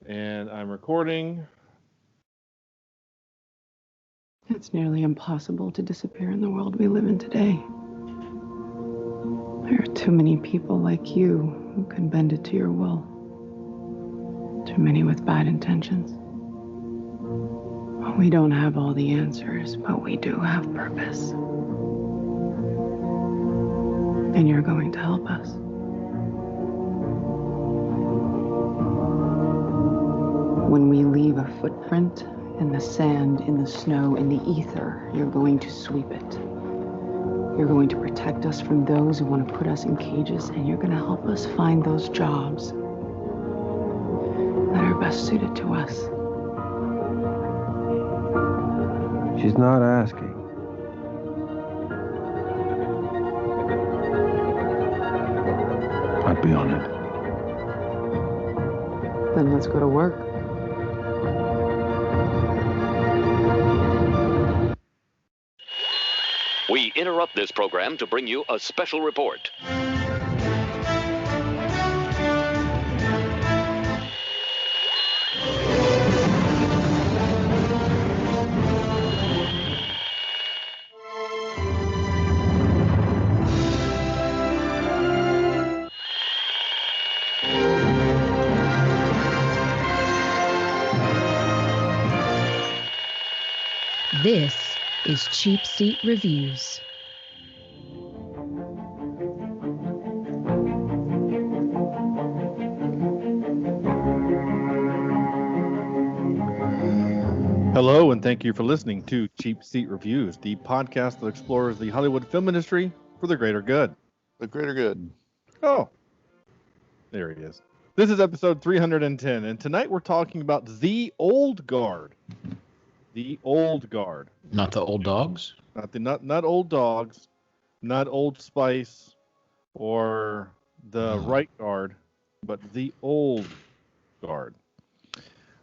And I'm recording. It's nearly impossible to disappear in the world we live in today. There are too many people like you who can bend it to your will. Too many with bad intentions. We don't have all the answers, but we do have purpose. And you're going to help us. When we leave a footprint in the sand, in the snow, in the ether, you're going to sweep it. You're going to protect us from those who want to put us in cages, and you're going to help us find those jobs that are best suited to us. She's not asking. I'd be on it. Then let's go to work. We interrupt this program to bring you a special report. This is Cheapseat Reviews. Hello, and thank you for listening to Cheapseat Reviews, the podcast that explores the Hollywood film industry for the greater good. The greater good. Oh, there he is. This is episode 310, and tonight we're talking about The Old Guard. The Old Guard. Not the old dogs? Not Old Dogs, not Old Spice, or the Right Guard, but The Old Guard.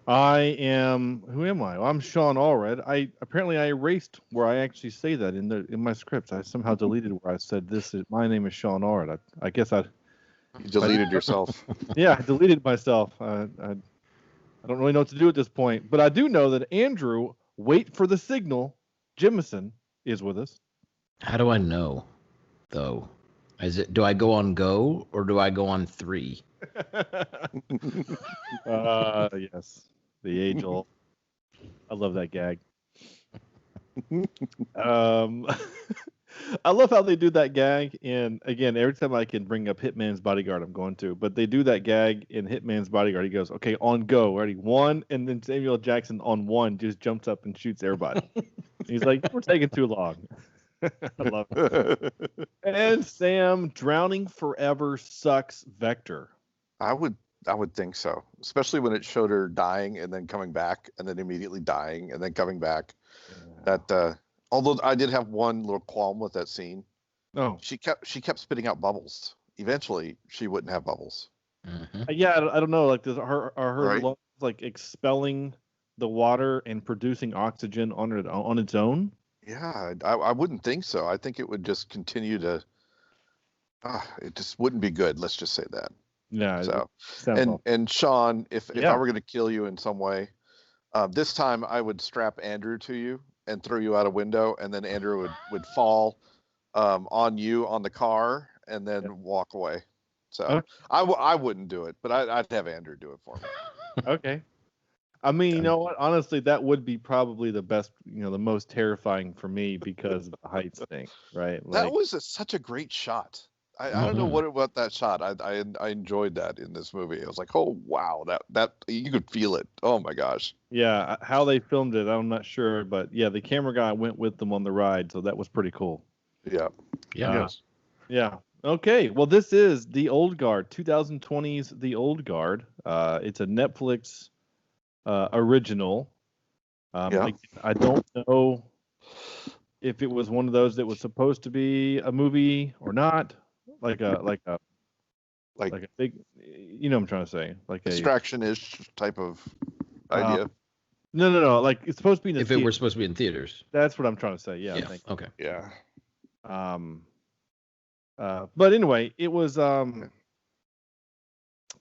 Who am I? Well, I'm Sean Allred. I erased where I actually say that in my scripts. I somehow deleted where I said my name is Sean Allred. I guess You deleted yourself. Yeah, I deleted myself. I don't really know what to do at this point, but I do know that Andrew, wait for the signal, Jimison is with us. How do I know, though? Do I go on go or do I go on 3? Yes. The age-old. I love that gag. I love how they do that gag. And again, every time I can bring up Hitman's Bodyguard, I'm going to. But they do that gag in Hitman's Bodyguard. He goes, okay, on go. Ready? 1. And then Samuel Jackson on 1 just jumps up and shoots everybody. He's like, we're taking too long. I love it. And Sam, drowning forever sucks Vector. I would think so, especially when it showed her dying and then coming back and then immediately dying and then coming back. Yeah. That although I did have one little qualm with that scene. No, she kept spitting out bubbles. Eventually, she wouldn't have bubbles. Mm-hmm. Yeah, I don't know. Like, does her right? lungs like expelling the water and producing oxygen on its own? Yeah, I wouldn't think so. I think it would just continue to. It just wouldn't be good. Let's just say that. Yeah. So, and Sean, if I were going to kill you in some way, this time I would strap Andrew to you and throw you out a window, and then Andrew would fall on you on the car and then walk away. So okay. I wouldn't do it, but I'd have Andrew do it for me. Okay. I mean, you know what? Honestly, that would be probably the best, the most terrifying for me because of the heights thing, right? That was such a great shot. I don't know what about that shot. I enjoyed that in this movie. I was like, oh wow, that you could feel it. Oh my gosh. Yeah, how they filmed it, I'm not sure, but yeah, the camera guy went with them on the ride, so that was pretty cool. Yeah. Yes. Yeah. Okay. Well, this is The Old Guard, 2020's The Old Guard. It's a Netflix original. I don't know if it was one of those that was supposed to be a movie or not. Like a big, what I'm trying to say, like a distraction-ish type of idea. No. Like it's supposed to be in the if it were supposed to be in theaters. That's what I'm trying to say. Yeah. Okay. Yeah. But anyway, it was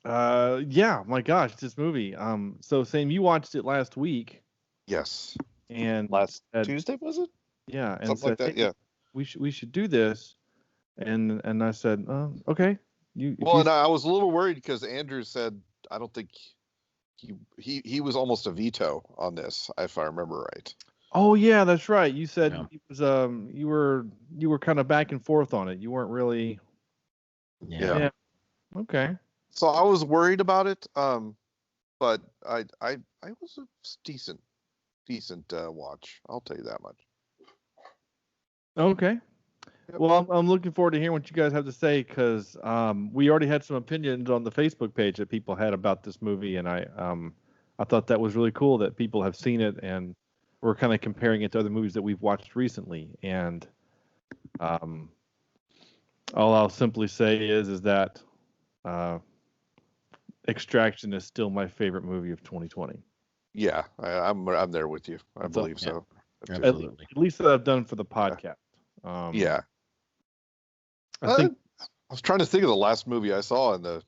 Yeah, my gosh, this movie. So Sam, you watched it last week. Yes. And last Tuesday, was it? Yeah, and something said, like that. hey, Yeah. We should do this, and I said, okay. And I was a little worried because Andrew said I don't think he was almost a veto on this, if I remember right. Oh yeah, that's right. You said it was you were kind of back and forth on it. You weren't really. Yeah. Okay. So I was worried about it, but I was a decent watch. I'll tell you that much. Okay. Yep. Well, I'm looking forward to hearing what you guys have to say because we already had some opinions on the Facebook page that people had about this movie, and I thought that was really cool that people have seen it and we're kind of comparing it to other movies that we've watched recently. And all I'll simply say is that Extraction is still my favorite movie of 2020. Yeah, I'm there with you. I believe so. Absolutely. At least that I've done for the podcast. Yeah. I think I was trying to think of the last movie I saw in the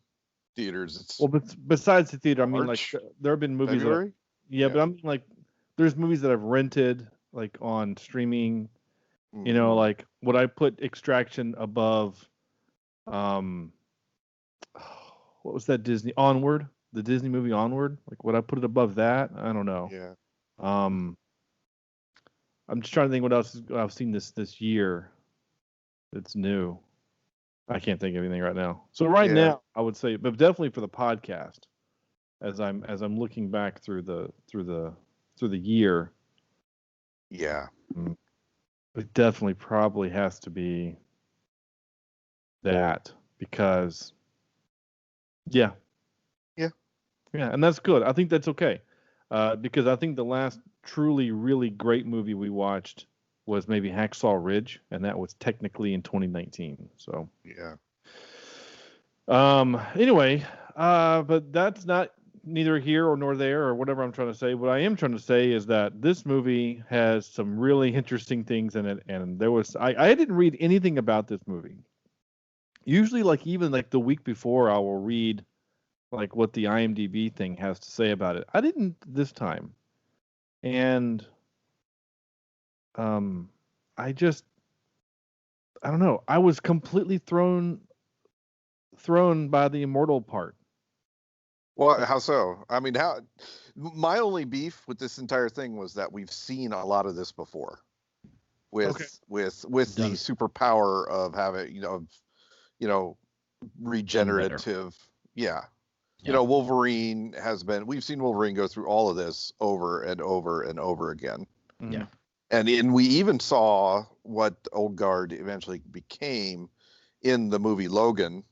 theaters. Besides the theater, March, I mean, like there have been movies. February? But I mean, like there's movies that I've rented, like on streaming. Mm-hmm. You know, like would I put Extraction above? What was that Disney Onward? The Disney movie Onward? Like would I put it above that? I don't know. Yeah. I'm just trying to think what else I've seen this year. That's new. I can't think of anything right now. So now, I would say, but definitely for the podcast, as I'm looking back through the year. Yeah. It definitely probably has to be that because, yeah, and that's good. I think that's okay, because I think the last truly really great movie we watched was maybe Hacksaw Ridge, and that was technically in 2019. So yeah. Anyway, but that's neither here or nor there or whatever I'm trying to say. What I am trying to say is that this movie has some really interesting things in it, and I didn't read anything about this movie. Usually, like even like the week before, I will read like what the IMDb thing has to say about it. I didn't this time, and I don't know. I was completely thrown by the immortal part. Well, how so? I mean, my only beef with this entire thing was that we've seen a lot of this before with the superpower of having, regenerative. Yeah. Wolverine we've seen Wolverine go through all of this over and over and over again. Yeah. And we even saw what Old Guard eventually became in the movie Logan,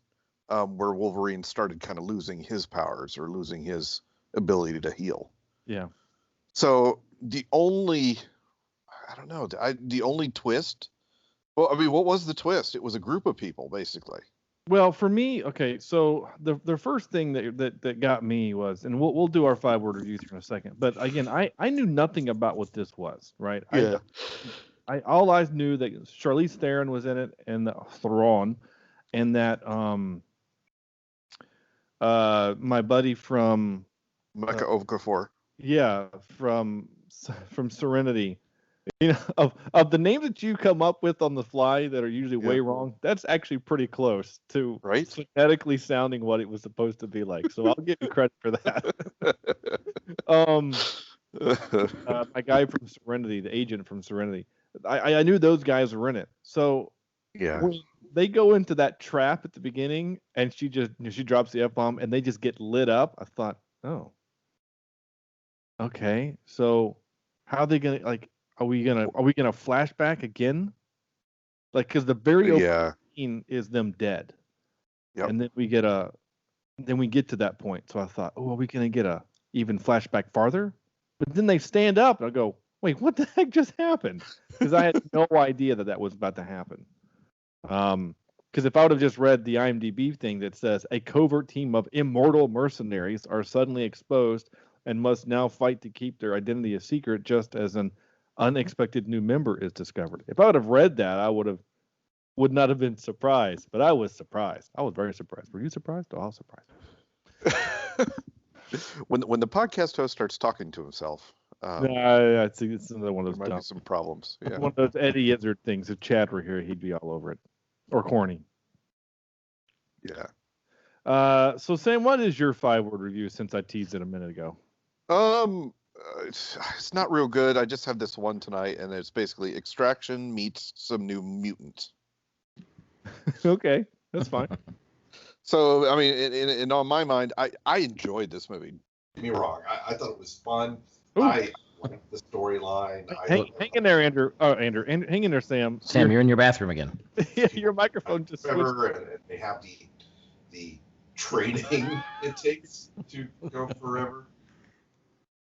where Wolverine started kind of losing his powers or losing his ability to heal. Yeah. So the only twist. Well, I mean, what was the twist? It was a group of people, basically. Well, for me, okay. So the first thing that got me was, and we'll do our 5-word review in a second. But again, I knew nothing about what this was, right? Yeah. All I knew that Charlize Theron was in it, and Theron, and that my buddy from Mecca Okafor. Yeah, from Serenity. Of the names that you come up with on the fly that are usually way wrong, that's actually pretty close to phonetically sounding what it was supposed to be like. So I'll give you credit for that. My guy from Serenity, the agent from Serenity, I knew those guys were in it. So when they go into that trap at the beginning, and she drops the F-bomb, and they just get lit up, I thought, oh, okay. So how are they gonna like? Are we gonna flashback again? Like, because the very opening scene is them dead, and then we get to that point. So I thought, oh, are we gonna get a even flashback farther? But then they stand up, and I go, wait, what the heck just happened? Because I had no idea that was about to happen. Because if I would have just read the IMDb thing that says a covert team of immortal mercenaries are suddenly exposed and must now fight to keep their identity a secret, just as an unexpected new member is discovered. If I would have read that, I would not have been surprised. But I was surprised. I was very surprised. Were you surprised? Oh, I was surprised. When the podcast host starts talking to himself, I think it's another one of those. There might be some problems. Yeah. One of those Eddie Izzard things. If Chad were here, he'd be all over it. Or corny. Yeah. So Sam, what is your 5-word review since I teased it a minute ago? It's not real good. I just have this one tonight, and it's basically Extraction meets some New Mutants. Okay, that's fine. So, I mean, in on my mind, I enjoyed this movie. Don't get me wrong. I thought it was fun. Ooh. I liked the storyline. Hang in there, Andrew. Oh, Andrew. Hang in there, Sam. Sam, you're in your bathroom again. Yeah, your microphone just switched. And they have the training it takes to go forever.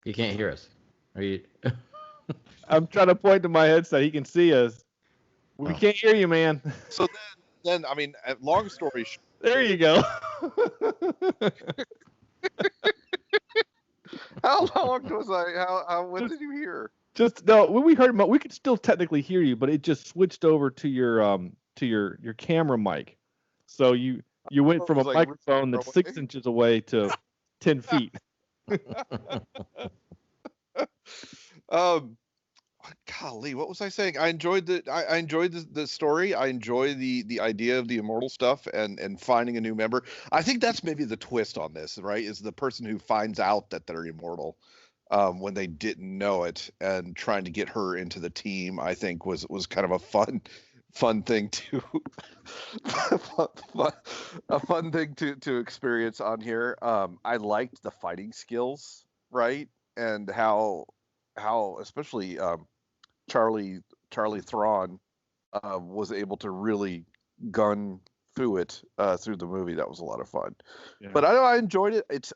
You can't hear us. Are you? I'm trying to point to my headset. He can see us. We can't hear you, man. So then, I mean, long story short. There you go. How long was I? When did you hear? Just no. When we heard, we could still technically hear you, but it just switched over to your camera mic. So you went from a microphone that's 6 inches away to 10 feet. Golly, what was I saying? I enjoyed the story. I enjoy the idea of the immortal stuff and finding a new member. I think that's maybe the twist on this, right? Is the person who finds out that they're immortal when they didn't know it, and trying to get her into the team. I think was kind of a fun thing to a fun thing to experience on here. I liked the fighting skills, right, and how especially Charlie Theron was able to really gun through it through the movie. That was a lot of fun. Yeah. But I enjoyed it. It's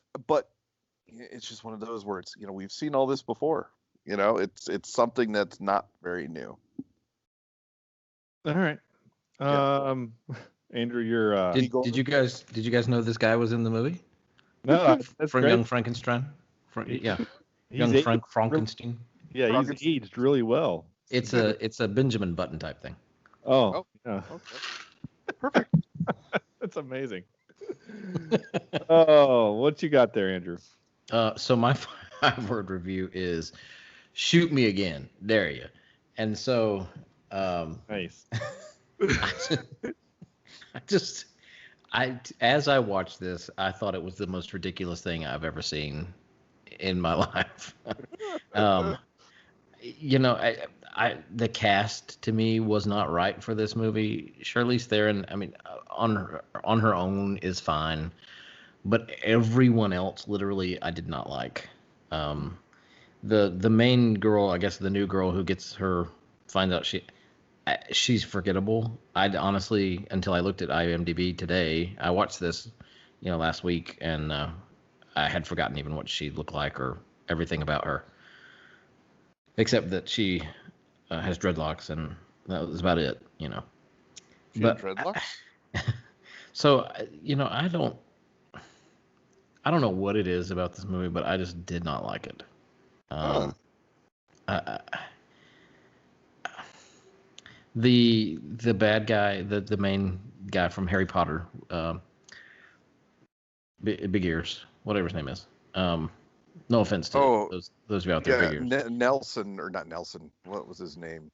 just one of those where it's, we've seen all this before. It's something that's not very new. All right. Andrew, you're did you guys know this guy was in the movie? No, that's from great. Young Frankenstein. Young Frank Frankenstein. Yeah, he's aged really well. It's a Benjamin Button type thing. Oh yeah. Okay. Perfect. That's amazing. Oh, what you got there, Andrew? So my 5-word review is shoot me again. Dare you. And so nice. As I watched this, I thought it was the most ridiculous thing I've ever seen in my life. The cast to me was not right for this movie. Charlize Theron, I mean, on her own is fine, but everyone else, literally, I did not like. The main girl, I guess the new girl who finds out she's forgettable. I honestly, until I looked at IMDb today, I watched this, last week, and I had forgotten even what she looked like or everything about her, except that she has dreadlocks, and that was about it, She had dreadlocks? So, I don't know what it is about this movie, but I just did not like it. The bad guy, the main guy from Harry Potter, Big Ears, whatever his name is. No offense to those of you out there. Big Ears. Nelson, or not Nelson. What was his name?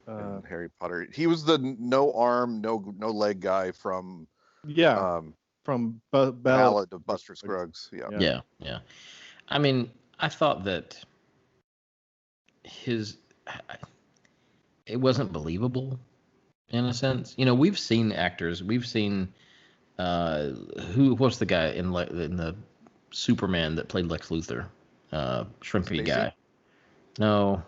Harry Potter. He was the no arm, no leg guy from from Ballad of Buster Scruggs. Yeah. I mean, I thought that it wasn't believable in a sense. We've seen actors. We've seen what's the guy in the Superman that played Lex Luthor? Shrimpy guy. No,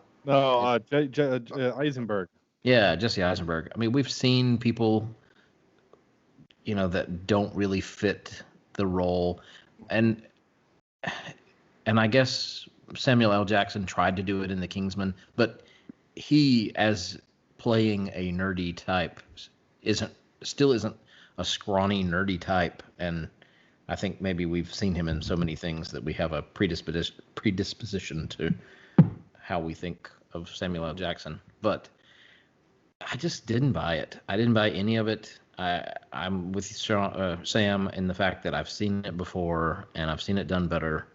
Eisenberg. Yeah, Jesse Eisenberg. I mean, we've seen people, that don't really fit the role, and I guess Samuel L. Jackson tried to do it in The Kingsman, but he, as playing a nerdy type, still isn't a scrawny nerdy type, and I think maybe we've seen him in so many things that we have a predisposition to how we think of Samuel L. Jackson. But I just didn't buy it. I didn't buy any of it. I'm with Sam in the fact that I've seen it before and I've seen it done better.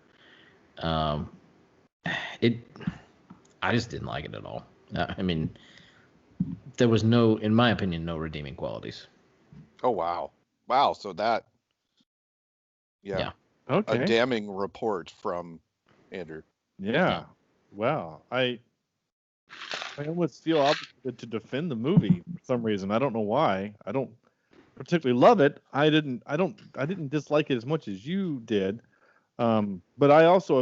I just didn't like it at all. I mean, there was in my opinion, no redeeming qualities. Oh wow! So that, yeah. Okay. A damning report from Andrew. Yeah. Wow. I almost feel obligated to defend the movie for some reason. I don't know why. I don't particularly love it. I didn't dislike it as much as you did. But I also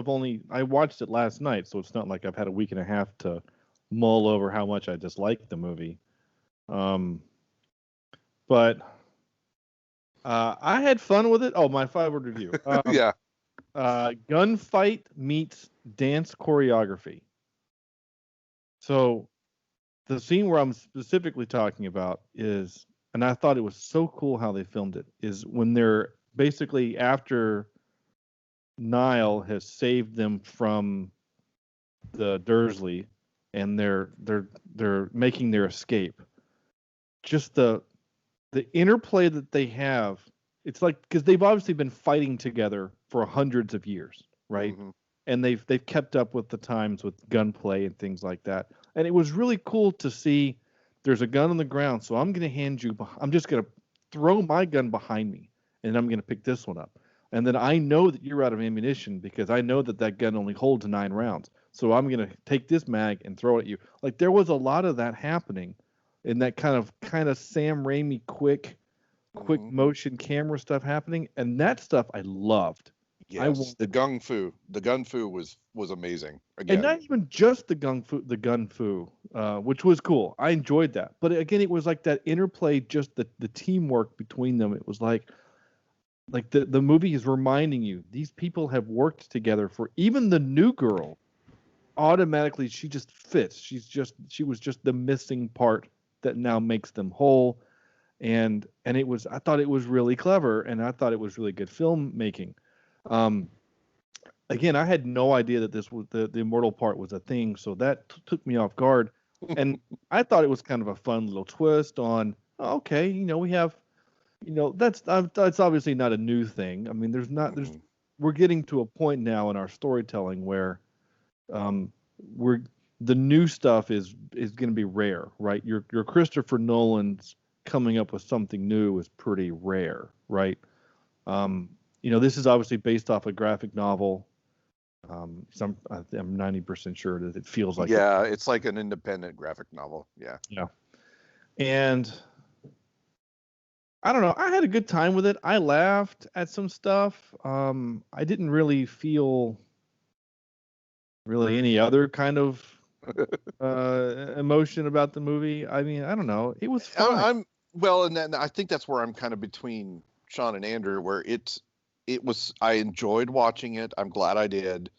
I watched it last night, so it's not like I've had a week and a half to mull over how much I disliked the movie. But I had fun with it. Oh, my 5-word review. Yeah. Gunfight meets dance choreography. So the scene where I'm specifically talking about is, and I thought it was so cool how they filmed it, is when they're basically after Niall has saved them from the Dursley and they're making their escape. Just the interplay that they have, it's like, because they've obviously been fighting together for hundreds of years, right? Mm-hmm. And they've kept up with the times with gunplay and things like that. And it was really cool to see there's a gun on the ground, so I'm just going to throw my gun behind me, and I'm going to pick this one up. And then I know that you're out of ammunition because I know that gun only holds 9 rounds. So I'm going to take this mag and throw it at you. Like, there was a lot of that happening in that kind of Sam Raimi quick motion camera stuff happening. And that stuff I loved. Yes, the gun fu was amazing. Again. And not even just the gun fu, which was cool. I enjoyed that. But again, it was like that interplay, just the teamwork between them. It was like the movie is reminding you, these people have worked together for, even the new girl, automatically she just fits. She was just the missing part that now makes them whole. And I thought it was really clever, and I thought it was really good filmmaking. Again, I had no idea that this was the immortal part was a thing, so that took me off guard. And I thought it was kind of a fun little twist on, okay, we have, that's obviously not a new thing. I mean, we're getting to a point now in our storytelling where the new stuff is going to be rare, right? Your Christopher Nolan's coming up with something new is pretty rare, right? This is obviously based off a graphic novel. I'm 90% sure that it feels like it's like an independent graphic novel. Yeah. And I don't know. I had a good time with it. I laughed at some stuff. I didn't really feel any other kind of emotion about the movie. I mean, I don't know. It was fun. And then I think that's where I'm kind of between Sean and Andrew, where it was, I enjoyed watching it. I'm glad I did.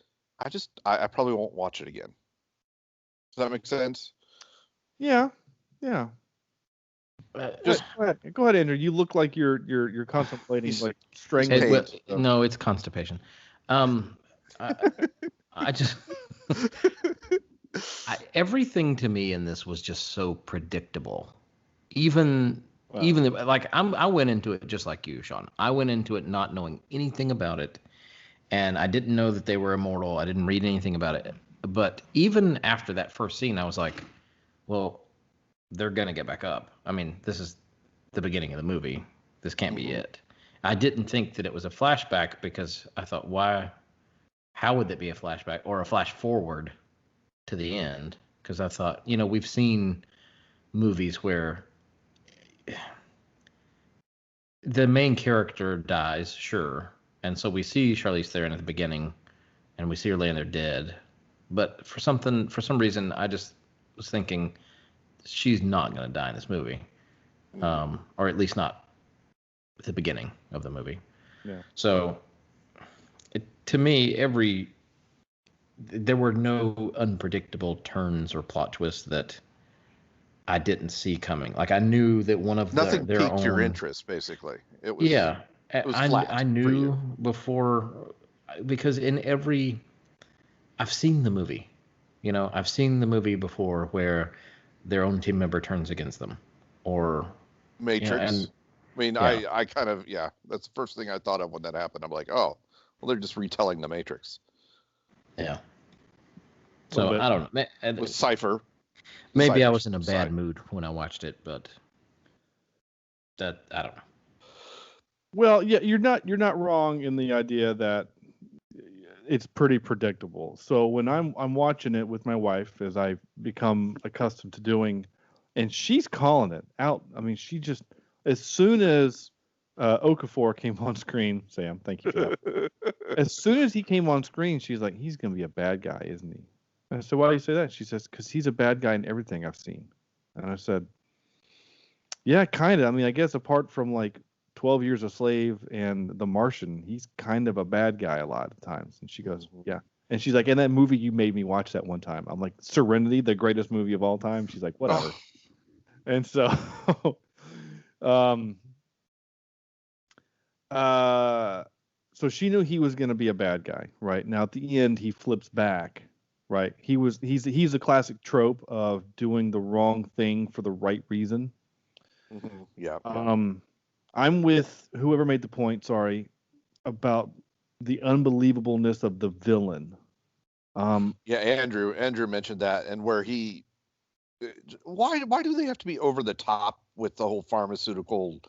I probably won't watch it again. Does that make sense? Yeah. Just go ahead, Andrew. You look like you're contemplating like strangling. No, it's constipation. I just everything to me in this was just so predictable. Even like I went into it just like you, Sean. I went into it not knowing anything about it, and I didn't know that they were immortal. I didn't read anything about it. But even after that first scene, I was like, well, they're gonna get back up. I mean, this is the beginning of the movie. This can't be it. I didn't think that it was a flashback because I thought, how would that be a flashback or a flash forward to the end? Because I thought, we've seen movies where the main character dies, sure. And so we see Charlize Theron at the beginning and we see her laying there dead. But for some reason, I just was thinking she's not going to die in this movie. Or at least not at the beginning of the movie. Yeah. So to me, there were no unpredictable turns or plot twists that I didn't see coming. Like I knew that one of nothing their piqued own, your interest, basically. It was It was flat. I knew before, because I've seen the movie. I've seen the movie before where their own team member turns against them, or Matrix. I mean, yeah. I kind of, that's the first thing I thought of when that happened. I'm like, oh, well, they're just retelling the Matrix. Yeah. So I don't know. With Cypher. Maybe I was in a bad mood when I watched it, but I don't know. Well, yeah, you're not wrong in the idea that it's pretty predictable. So when I'm watching it with my wife, as I've become accustomed to doing, and she's calling it out. I mean, she just, as soon as Okafor came on screen, Sam, thank you for that. As soon as he came on screen, she's like, he's gonna be a bad guy, isn't he? And I said, why do you say that? She says, because he's a bad guy in everything I've seen. And I said, yeah, kind of. I mean, I guess apart from like 12 Years a Slave and The Martian, he's kind of a bad guy a lot of times. And she goes, yeah. And she's like, and that movie you made me watch that one time. I'm like, Serenity, the greatest movie of all time. She's like, whatever. And so, so she knew he was going to be a bad guy, right? Now at the end, he flips back, right? He's a classic trope of doing the wrong thing for the right reason. Mm-hmm. Yeah. I'm with whoever made the point, about the unbelievableness of the villain. Yeah, Andrew mentioned that, and where he, why do they have to be over the top with the whole pharmaceutical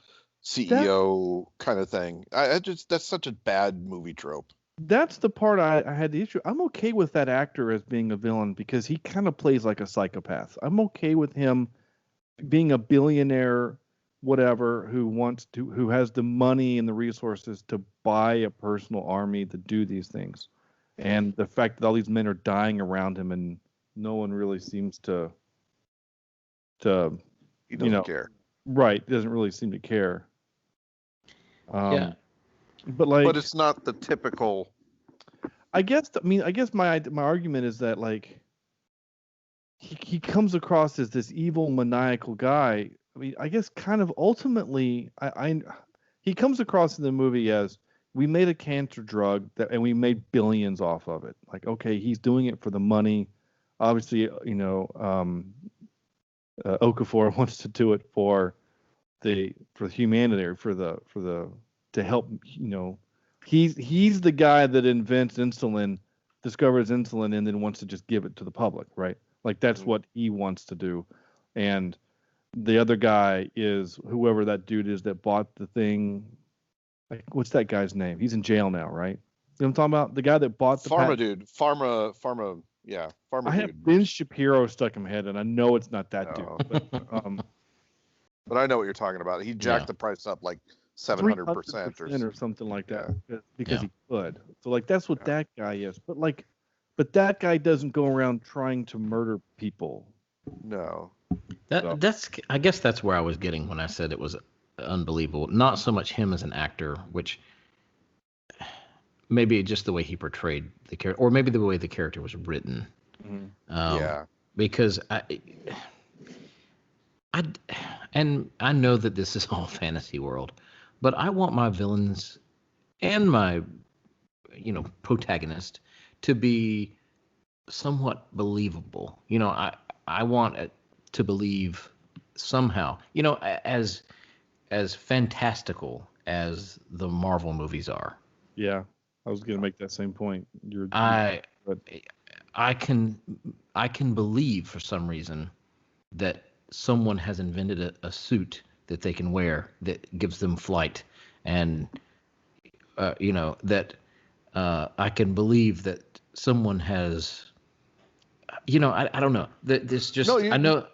CEO kind of thing? That's such a bad movie trope. That's the part I had the issue. I'm okay with that actor as being a villain because he kind of plays like a psychopath. I'm okay with him being a billionaire, whatever, who has the money and the resources to buy a personal army to do these things. And the fact that all these men are dying around him and no one really seems to he doesn't care. Right, doesn't really seem to care. Yeah. But it's not the typical. I guess my argument is that like he comes across as this evil, maniacal guy. I mean, I guess kind of ultimately, he comes across in the movie as, we made a cancer drug and we made billions off of it. Like, okay, he's doing it for the money. Obviously, Okafor wants to do it for humanity, or to help. He's the guy that invents insulin, discovers insulin, and then wants to just give it to the public, right? Like that's what he wants to do. And the other guy is whoever that dude is that bought the thing. Like, what's that guy's name? He's in jail now, right? You know what I'm talking about? The guy that bought the Pharma dude. Pharma I have Ben Shapiro stuck in my head, and I know it's not that dude. But I know what you're talking about. He jacked the price up like 700% or something like that because he could. So like that's what that guy is. But that guy doesn't go around trying to murder people. No. I guess that's where I was getting when I said it was unbelievable. Not so much him as an actor, which maybe just the way he portrayed the character, or maybe the way the character was written. Mm-hmm. Because I know that this is all fantasy world, but I want my villains and my protagonist to be somewhat believable. I want it to believe somehow. As fantastical as the Marvel movies are. Yeah, I was going to make that same point. I can believe for some reason that someone has invented a suit that they can wear that gives them flight, and that I can believe that someone has. I don't know. This just I know.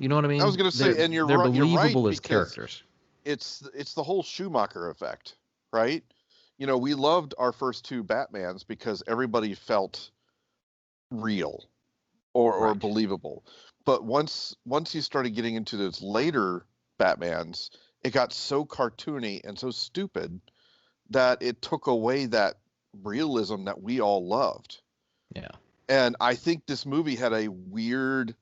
You know what I mean? I was going to say, and they're believable as characters. It's the whole Schumacher effect, right? We loved our first two Batmans because everybody felt real or believable. But once you started getting into those later Batmans, it got so cartoony and so stupid that it took away that realism that we all loved. Yeah. And I think this movie had a weird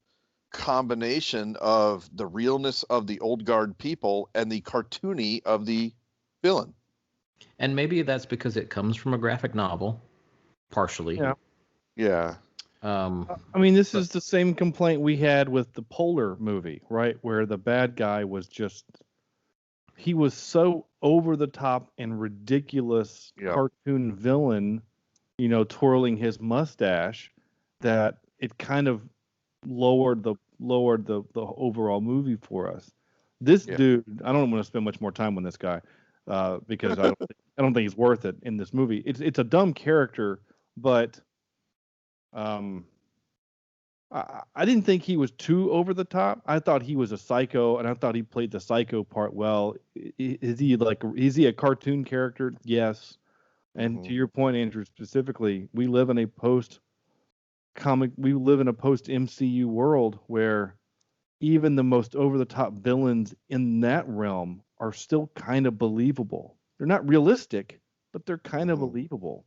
combination of the realness of the old guard people and the cartoony of the villain. And maybe that's because it comes from a graphic novel, partially. Yeah. I mean, this is the same complaint we had with the Polar movie, right? Where the bad guy was just he was so over the top and ridiculous cartoon villain, twirling his mustache, that it kind of lowered the overall movie for us. This dude, I don't want to spend much more time on this guy because I don't think he's worth it in this movie. It's a dumb character, but I didn't think he was too over the top. I thought he was a psycho, and I thought he played the psycho part well. Is he a cartoon character? Yes. And to your point, Andrew, specifically, we live in a post MCU world where even the most over the top villains in that realm are still kind of believable. They're not realistic, but they're kind of believable.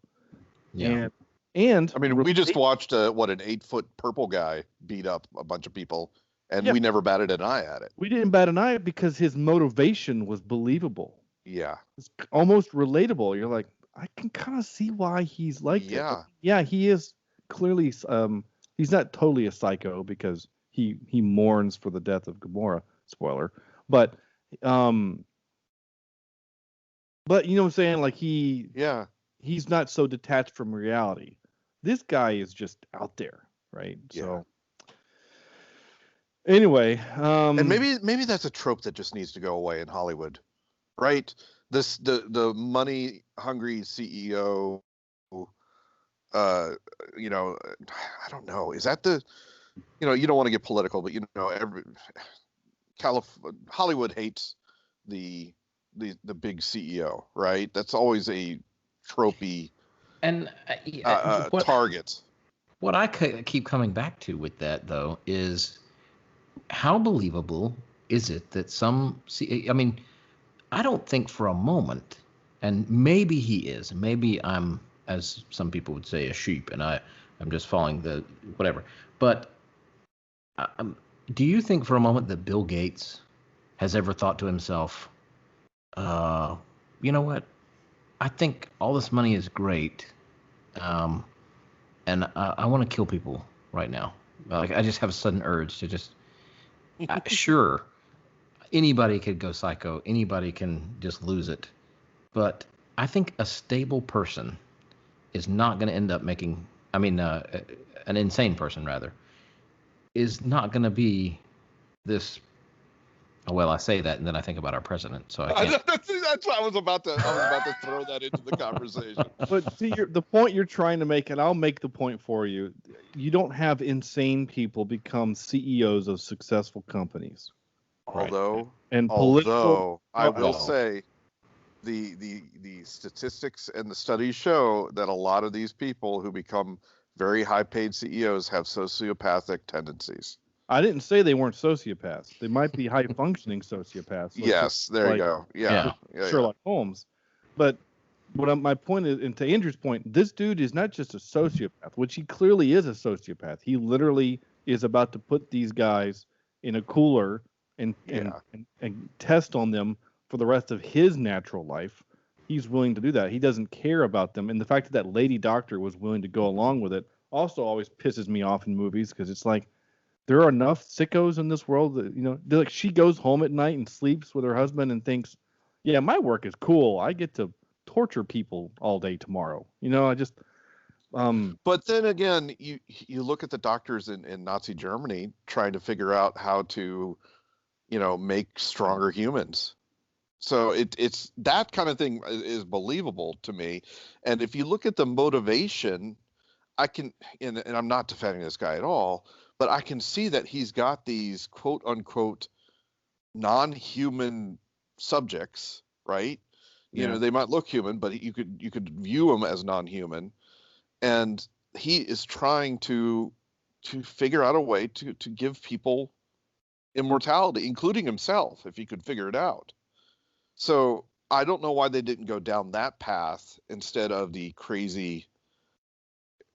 Yeah. And I mean, we just watched an 8-foot purple guy beat up a bunch of people, and we never batted an eye at it. We didn't bat an eye because his motivation was believable. Yeah. It's almost relatable. You're like, I can kind of see why he's like that. Yeah, he is clearly he's not totally a psycho because he mourns for the death of Gamora. Spoiler. But you know what I'm saying? Like he's not so detached from reality. This guy is just out there, right? Yeah. So anyway, and maybe that's a trope that just needs to go away in Hollywood, right? The money hungry CEO, I don't know. Is that you don't want to get political, but Hollywood hates the big CEO, right? That's always a tropey and target. What I keep coming back to with that, though, is how believable is it that I don't think for a moment, and maybe he is, maybe I'm, as some people would say, a sheep, and I'm just following the whatever. But do you think for a moment that Bill Gates has ever thought to himself, you know what? I think all this money is great, and I want to kill people right now. Like I just have a sudden urge to just. Sure, anybody could go psycho. Anybody can just lose it, but I think a stable person is not going to end up making. An insane person rather is not going to be this. Well, I say that, and then I think about our president. So that's why I was about to throw that into the conversation. But see, the point you're trying to make, and I'll make the point for you. You don't have insane people become CEOs of successful companies. Although I will say, the statistics and the studies show that a lot of these people who become very high-paid CEOs have sociopathic tendencies. I didn't say they weren't sociopaths. They might be high-functioning sociopaths. Yes, there you go. Yeah. Sherlock Holmes. But my point is, and to Andrew's point, this dude is not just a sociopath, which he clearly is a sociopath. He literally is about to put these guys in a cooler and test on them for the rest of his natural life. He's willing to do that. He doesn't care about them. And the fact that lady doctor was willing to go along with it also always pisses me off in movies because it's like, there are enough sickos in this world that, she goes home at night and sleeps with her husband and thinks, yeah, my work is cool. I get to torture people all day tomorrow. I just, But then again, you look at the doctors in Nazi Germany trying to figure out how to, make stronger humans. So it's that kind of thing is believable to me. And if you look at the motivation, I can, and I'm not defending this guy at all, but I can see that he's got these quote unquote non-human subjects, right? They might look human, but you could view them as non-human. And he is trying to figure out a way to give people immortality, including himself, if he could figure it out. So I don't know why they didn't go down that path instead of the crazy.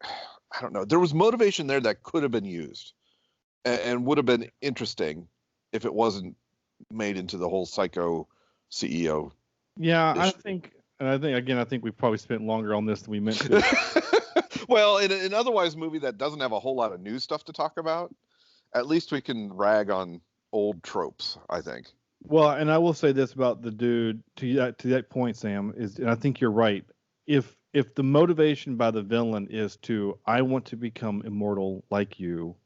I don't know. There was motivation there that could have been used and would have been interesting if it wasn't made into the whole psycho CEO. Yeah, issue. I think we probably spent longer on this than we meant to. Well, in an otherwise movie that doesn't have a whole lot of new stuff to talk about, at least we can rag on old tropes, I think. Well, and I will say this about the dude to that point, Sam, is, and I think you're right. If the motivation by the villain is to, I want to become immortal like you,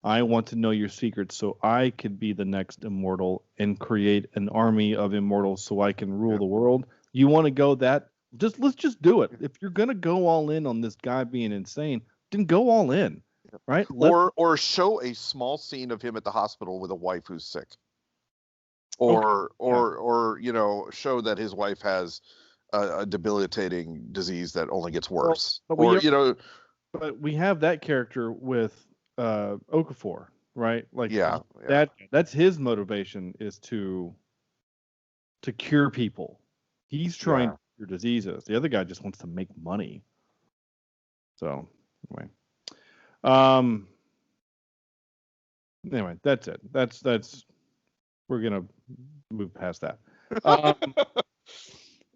I want to know your secrets so I could be the next immortal and create an army of immortals so I can rule the world. You want to go that? Let's just do it. If you're gonna go all in on this guy being insane, then go all in, right? Or show a small scene of him at the hospital with a wife who's sick. Or show that his wife has a debilitating disease that only gets worse. But we have that character with Okafor, right? Like that's his motivation is to cure people. He's trying to cure diseases. The other guy just wants to make money. So anyway, that's it. That's we're gonna move past that.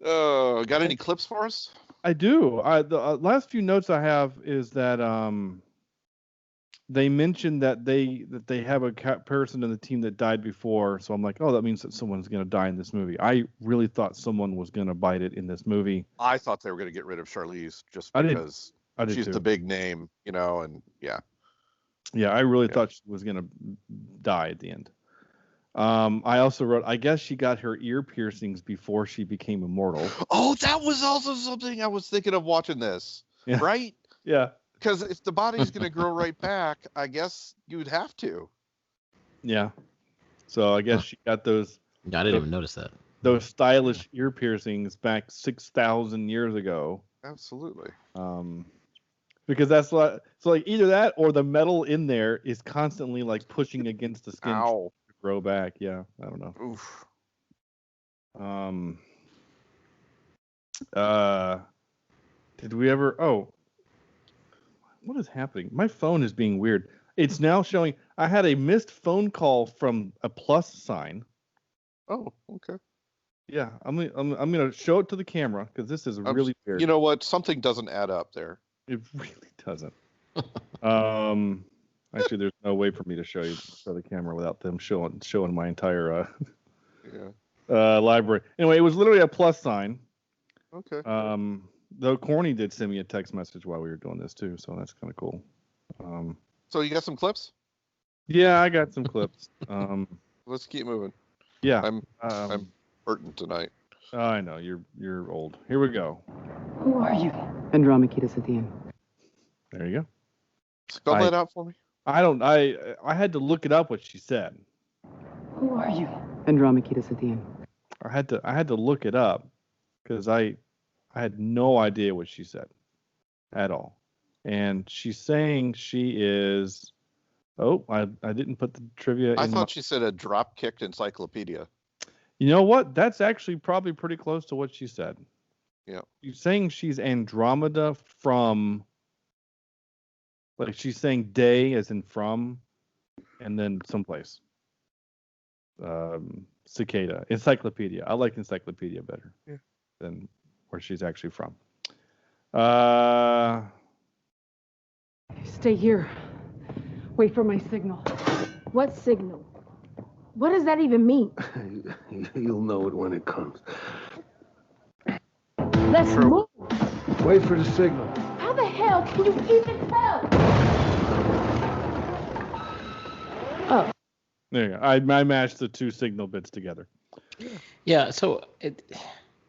Got any clips for us? I do. The last few notes I have is that they mentioned that they have a person in the team that died before. So I'm like, oh, that means that someone's gonna die in this movie. I really thought someone was gonna bite it in this movie. I thought they were gonna get rid of Charlize just because she's the big name, and yeah. Yeah, I really thought she was gonna die at the end. I also wrote, I guess she got her ear piercings before she became immortal. Oh, that was also something I was thinking of watching this. Yeah. Right? Yeah. Because if the body's going to grow right back, I guess you'd have to. Yeah. So I guess she got those. I didn't even notice that. Those stylish ear piercings back 6,000 years ago. Absolutely. Because that's like, so like either that or the metal in there is constantly like pushing against the skin. Ow. Grow back, yeah. I don't know. Oof. Did we ever? Oh, what is happening? My phone is being weird. It's now showing. I had a missed phone call from a plus sign. Oh, okay. Yeah, I'm gonna show it to the camera because this is really weird. You know what? Something doesn't add up there. It really doesn't. Actually, there's no way for me to show the camera without them showing my entire library. Anyway, it was literally a plus sign. Okay. Though Corny did send me a text message while we were doing this too, so that's kind of cool. So you got some clips? Yeah, I got some clips. Let's keep moving. Yeah. I'm hurting tonight. I know you're old. Here we go. Who are you? Andromacheus at the end. There you go. Spell that out for me. I had to look it up what she said. Who are you? Andromacheus at the end. I had to look it up because I had no idea what she said at all. And she's saying she is I didn't put the trivia I thought she said a drop kicked encyclopedia. You know what? That's actually probably pretty close to what she said. Yeah. She's saying she's Andromeda from, like she's saying day as in from, and then someplace. Cicada. Encyclopedia. I like encyclopedia better than where she's actually from. Stay here. Wait for my signal. What signal? What does that even mean? You'll know it when it comes. Let's move. Wait for the signal. How the hell can you even tell? Oh. There you go. I matched the two signal bits together. Yeah, so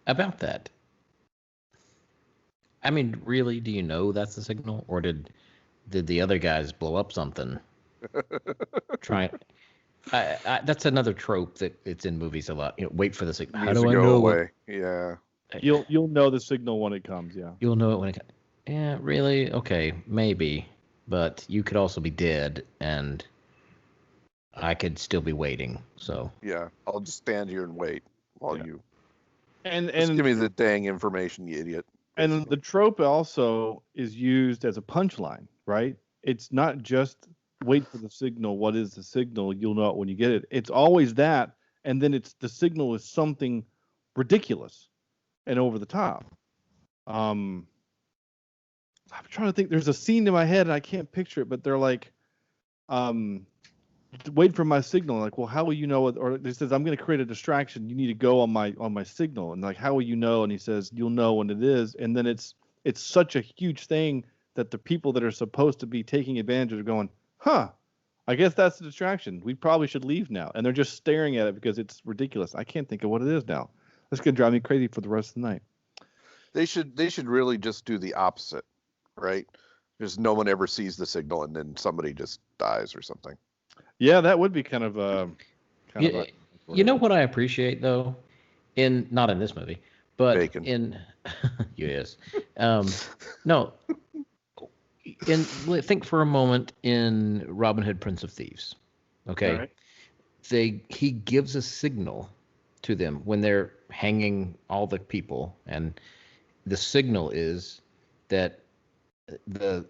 about that. I mean, really, do you know that's the signal? Or did the other guys blow up something? That's another trope that it's in movies a lot. Wait for the signal. How do I know? Away. Yeah. You'll know the signal when it comes. Yeah. You'll know it when it comes. Yeah, really? Okay, maybe. But you could also be dead, and I could still be waiting. So. Yeah, I'll just stand here and wait while you. And give me the dang information, you idiot. And the trope also is used as a punchline, right? It's not just wait for the signal. What is the signal? You'll know it when you get it. It's always that, and then the signal is something ridiculous and over the top. I'm trying to think. There's a scene in my head and I can't picture it, but they're like, wait for my signal. Like, well, how will you know? Or he says, I'm going to create a distraction. You need to go on my signal. And like, how will you know? And he says, you'll know when it is. And then it's such a huge thing that the people that are supposed to be taking advantage are going, huh, I guess that's the distraction. We probably should leave now. And they're just staring at it because it's ridiculous. I can't think of what it is now. That's going to drive me crazy for the rest of the night. They should really just do the opposite, right? Because no one ever sees the signal and then somebody just dies or something. Yeah, that would be kind of you know what I appreciate though, not in this movie, but Bacon. in yes, no. Think for a moment in Robin Hood, Prince of Thieves. Okay, right. He gives a signal to them when they're hanging all the people, and the signal is that the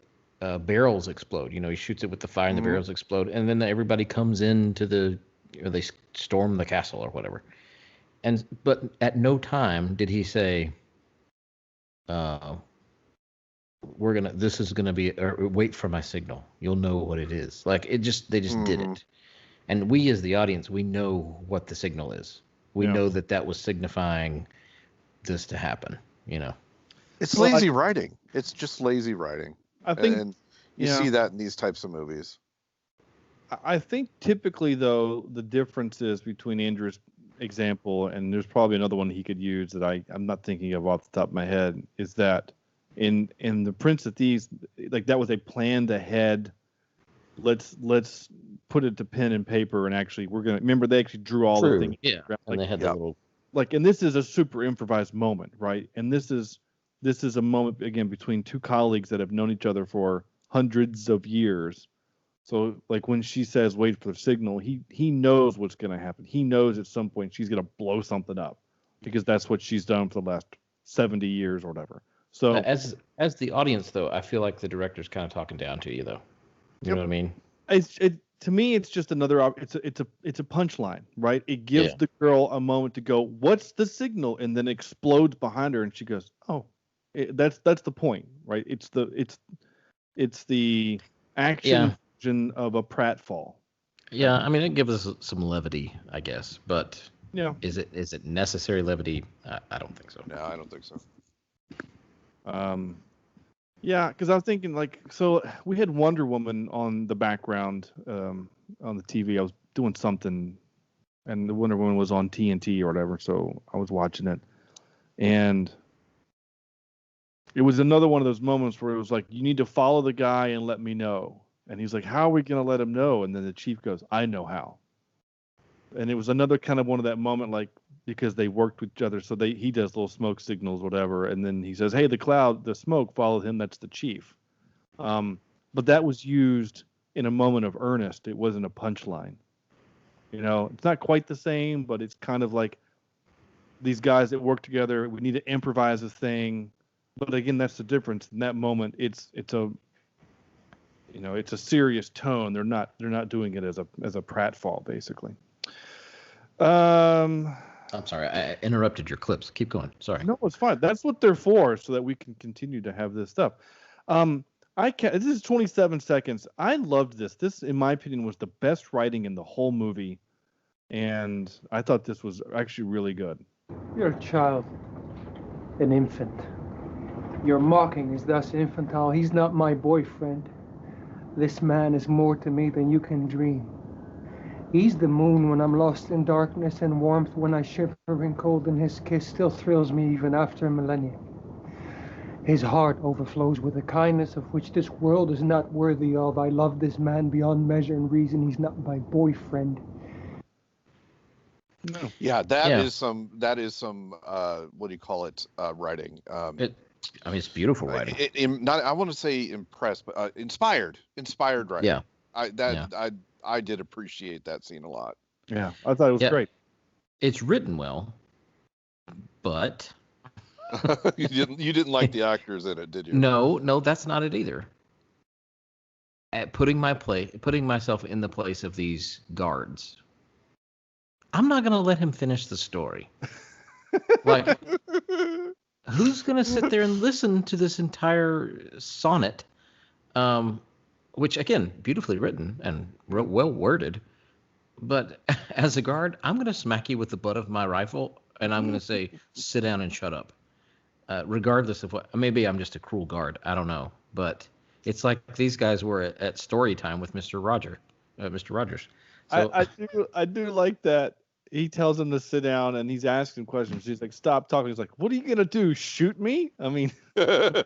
barrels explode. He shoots it with the fire, and the barrels explode, and then everybody comes into they storm the castle or whatever. But at no time did he say, this is gonna be, or wait for my signal. You'll know what it is. Like they just did it, and we as the audience, we know what the signal is. We know that was signifying this to happen. It's lazy writing. It's just lazy writing. I think, and you see that in these types of movies. I think typically, though, the difference is between Andrew's example, and there's probably another one he could use that I'm not thinking of off the top of my head, is that in the Prince of Thieves, like that was a planned ahead. Let's put it to pen and paper, and actually remember they actually drew all the things. Yeah, and they had the little. And this is a super improvised moment, right? And this is a moment, again, between two colleagues that have known each other for hundreds of years. So, like, when she says, wait for the signal, he knows what's going to happen. He knows at some point she's going to blow something up because that's what she's done for the last 70 years or whatever. So, as the audience, though, I feel like the director's kind of talking down to you, though. You know what I mean? To me, it's just another. It's a punchline, right? It gives the girl a moment to go, "What's the signal?" and then explodes behind her, and she goes, "Oh, that's the point, right? It's the action version of a pratfall." Yeah, I mean, it gives us some levity, I guess, but is it necessary levity? I don't think so. No, I don't think so. Yeah, because I was thinking, so we had Wonder Woman on the background on the TV. I was doing something, and the Wonder Woman was on TNT or whatever, so I was watching it. And it was another one of those moments where it was like, you need to follow the guy and let me know. And he's like, how are we going to let him know? And then the chief goes, I know how. And it was another kind of one of that moment, because they worked with each other. So he does little smoke signals, whatever. And then he says, hey, the smoke followed him. That's the chief. But that was used in a moment of earnest. It wasn't a punchline. It's not quite the same, but it's kind of like these guys that work together. We need to improvise a thing. But again, that's the difference. In that moment, it's a serious tone. They're not doing it as a pratfall, basically. I'm sorry, I interrupted your clips. Keep going. Sorry. No, it's fine. That's what they're for, so that we can continue to have this stuff. This is 27 seconds. I loved this. This, in my opinion, was the best writing in the whole movie, and I thought this was actually really good. You're a child, an infant. Your mocking is thus infantile. He's not my boyfriend. This man is more to me than you can dream. He's the moon when I'm lost in darkness, and warmth when I shiver in cold, and his kiss still thrills me even after a millennia. His heart overflows with a kindness of which this world is not worthy of. I love this man beyond measure and reason. He's not my boyfriend. No. Yeah, that is some what do you call it, writing. It's beautiful writing. I want to say impressed, but inspired writing. Yeah. I did appreciate that scene a lot. Yeah, I thought it was great. It's written well, but you didn't like the actors in it, did you? No, that's not it either. At putting myself in the place of these guards, I'm not gonna let him finish the story. Like, who's gonna sit there and listen to this entire sonnet? Which, again, beautifully written and well worded, But as a guard, I'm going to smack you with the butt of my rifle, and I'm going to say, sit down and shut up. Regardless of what, maybe I'm just a cruel guard. I don't know. But it's like these guys were at story time with Mr. Rogers. So I do like that. He tells him to sit down, and he's asking questions. He's like, "Stop talking." He's like, "What are you gonna do? Shoot me?" I mean, and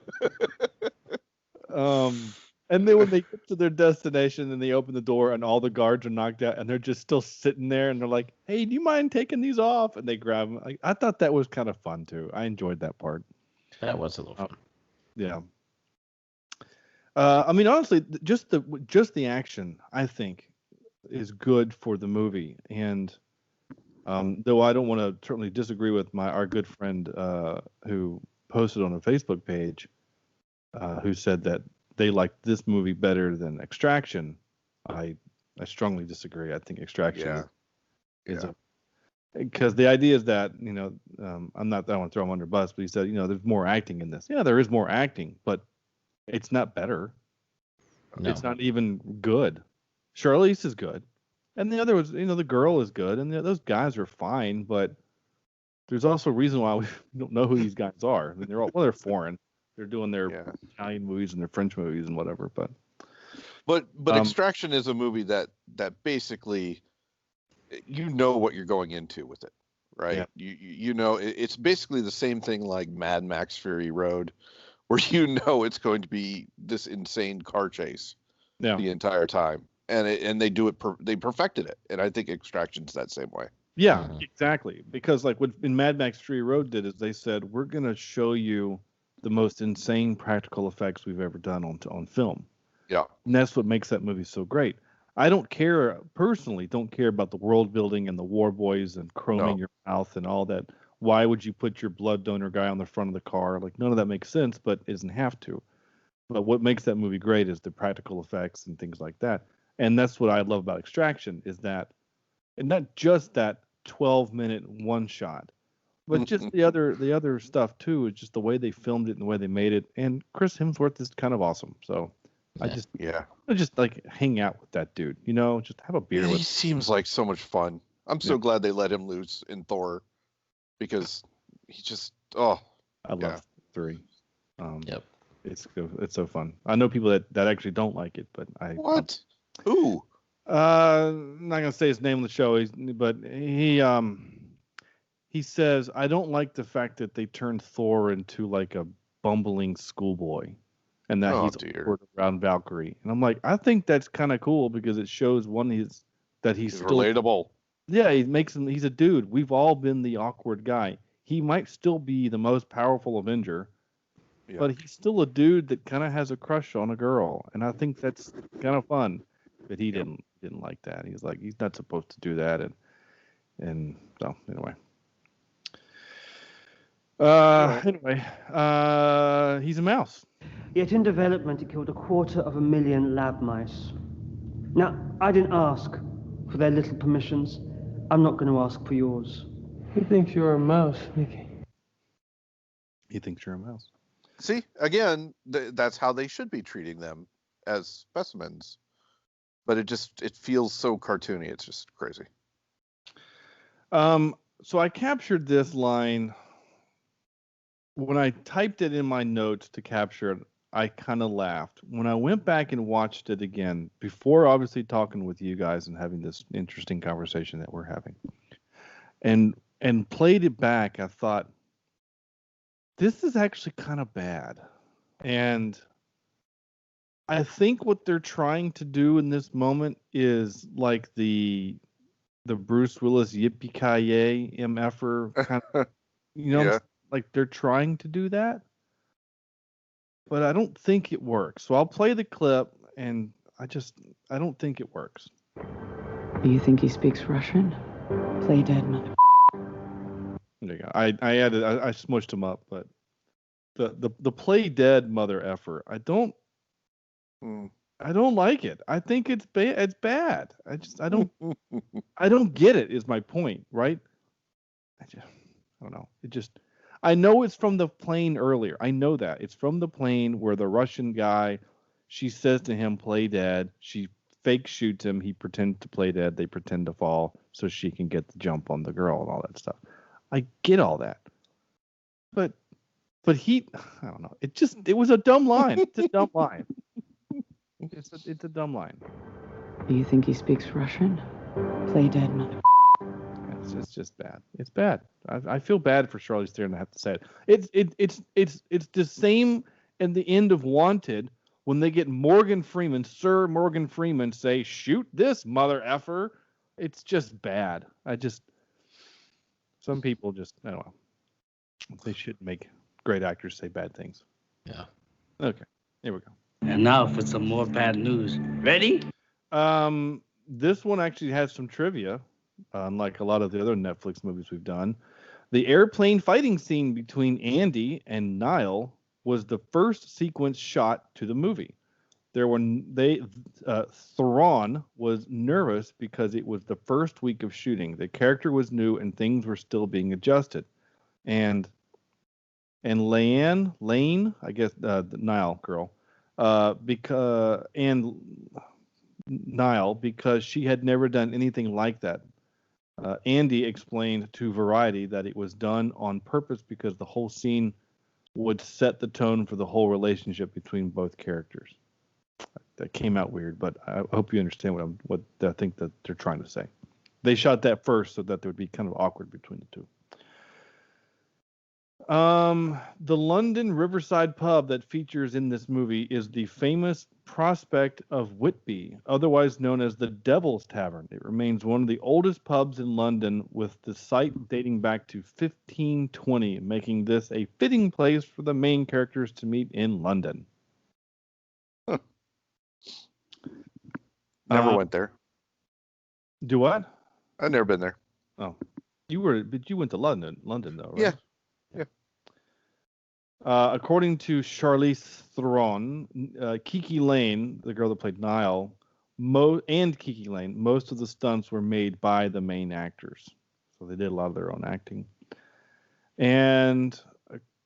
then when they get to their destination and they open the door and all the guards are knocked out and they're just still sitting there and they're like, "Hey, do you mind taking these off?" And they grab them. I thought that was kind of fun too. I enjoyed that part. That was a little fun. Yeah. I mean, honestly, just the action, I think, is good for the movie. And though I don't want to certainly disagree with our good friend who posted on a Facebook page, who said that they liked this movie better than Extraction. I strongly disagree. I think Extraction is because the idea is that, I don't want to throw him under the bus, but he said, there's more acting in this. Yeah, there is more acting, but it's not better. No. It's not even good. Charlize is good. And the other was, the girl is good, and those guys are fine, but there's also a reason why we don't know who these guys are. I mean, they're foreign. They're doing their Italian movies and their French movies and whatever, but Extraction is a movie that basically what you're going into with it, right? Yeah. It's basically the same thing like Mad Max Fury Road, where it's going to be this insane car chase the entire time. And they do it. They perfected it, and I think Extraction's that same way. Yeah, exactly. Because like what in Mad Max Fury Road did is they said we're gonna show you the most insane practical effects we've ever done on film. Yeah, and that's what makes that movie so great. I don't care about the world building and the war boys and chroming your mouth and all that. Why would you put your blood donor guy on the front of the car? Like none of that makes sense, but it doesn't have to. But what makes that movie great is the practical effects and things like that. And that's what I love about Extraction is that, and not just that 12-minute one shot, but just the other stuff too. Is just the way they filmed it and the way they made it. And Chris Hemsworth is kind of awesome. So I just like hang out with that dude. Just have a beer with him. He seems like so much fun. I'm so glad they let him loose in Thor, because he just I love 3. It's so fun. I know people that actually don't like it, but Who? I'm not gonna say his name on the show, but he says, I don't like the fact that they turned Thor into like a bumbling schoolboy, and that he's around Valkyrie. And I'm like, I think that's kind of cool because it shows he's still relatable. Yeah, he's a dude. We've all been the awkward guy. He might still be the most powerful Avenger. Yeah. But he's still a dude that kind of has a crush on a girl, and I think that's kind of fun. But he didn't like that. He's like, he's not supposed to do that, and so anyway. He's a mouse. Yet in development, it killed 250,000 lab mice. Now, I didn't ask for their little permissions. I'm not going to ask for yours. He thinks you're a mouse, Mickey. He thinks you're a mouse. See, again, that's how they should be treating them, as specimens. But it feels so cartoony. It's just crazy. So I captured this line when I typed it in my notes to capture it. I kind of laughed when I went back and watched it again before, obviously talking with you guys and having this interesting conversation that we're having, and played it back. I thought, this is actually kind of bad. And I think what they're trying to do in this moment is like the Bruce Willis yippee-ki-yay MFer kind of, like they're trying to do that. But I don't think it works. So I'll play the clip, and I don't think it works. Do you think he speaks Russian? Play dead, mother. There you go. I smushed him up, but the play dead mother effer. I don't like it. I think it's bad. It's bad. I don't get it. Is my point, right? I don't know. I know it's from the plane earlier. I know that it's from the plane where the Russian guy, she says to him, "Play dead." She fake shoots him. He pretends to play dead. They pretend to fall so she can get the jump on the girl and all that stuff. I get all that. But he, I don't know. It was a dumb line. It's a dumb line. It's a dumb line. Do you think he speaks Russian? Play dead, mother. It's just bad. It's bad. I feel bad for Charlize Theron to have to say it. It's the same in the end of Wanted when they get Sir Morgan Freeman say, "Shoot this mother effer." It's just bad. Some people just, I don't know. They shouldn't make great actors say bad things. Yeah. Okay. Here we go. And now for some more bad news. Ready? This one actually has some trivia, unlike a lot of the other Netflix movies we've done. The airplane fighting scene between Andy and Niall was the first sequence shot to the movie. Theron was nervous because it was the first week of shooting. The character was new and things were still being adjusted. And Lane, I guess, the Niall girl, because she had never done anything like that. Andy explained to Variety that it was done on purpose because the whole scene would set the tone for the whole relationship between both characters. That came out weird, but I hope you understand what I think that they're trying to say. They shot that first so that there would be kind of awkward between the two. The London Riverside pub that features in this movie is the famous Prospect of Whitby, otherwise known as the Devil's Tavern. It remains one of the oldest pubs in London, with the site dating back to 1520, making this a fitting place for the main characters to meet in London. Huh. Never went there. Do what? I've never been there. Oh, you went to London though, right? Yeah. According to Charlize Theron, Kiki Lane, the girl that played Niall, and Kiki Lane, most of the stunts were made by the main actors. So they did a lot of their own acting. And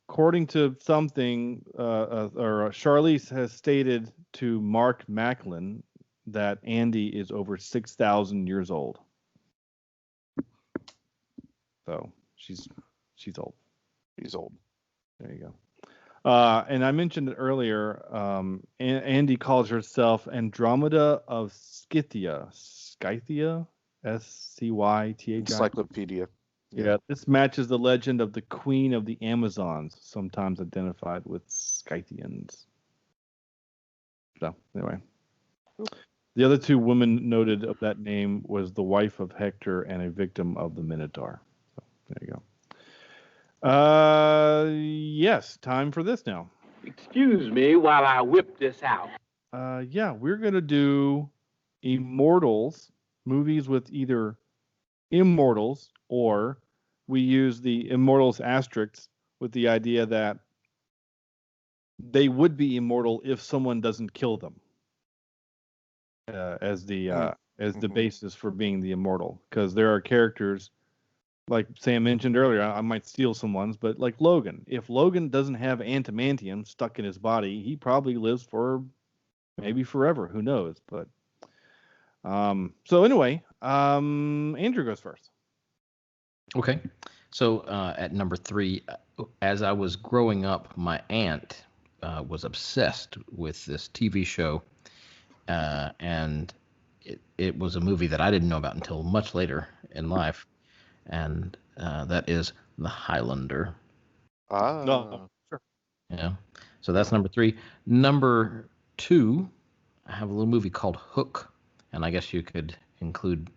according to something, Charlize has stated to Mark Macklin that Andy is over 6,000 years old. So she's old. He's old. There you go. And I mentioned it earlier. Andy calls herself Andromeda of Scythia. Scythia? Scythia. Encyclopedia. Yeah, this matches the legend of the Queen of the Amazons, sometimes identified with Scythians. So, anyway. The other two women noted of that name was the wife of Hector and a victim of the Minotaur. So, there you go. Yes, time for this now. Excuse me while I whip this out. Yeah, we're going to do Immortals, movies with either immortals, or we use the Immortals asterisks with the idea that they would be immortal if someone doesn't kill them, as the basis for being the immortal. Because there are characters, like Sam mentioned earlier, I might steal someone's, but like Logan. If Logan doesn't have adamantium stuck in his body, he probably lives for maybe forever. Who knows? But so anyway, Andrew goes first. Okay. So at number 3, as I was growing up, my aunt was obsessed with this TV show, and it was a movie that I didn't know about until much later in life. And that is The Highlander. No, sure. Yeah. So that's number 3. Number 2, I have a little movie called Hook, and I guess you could include,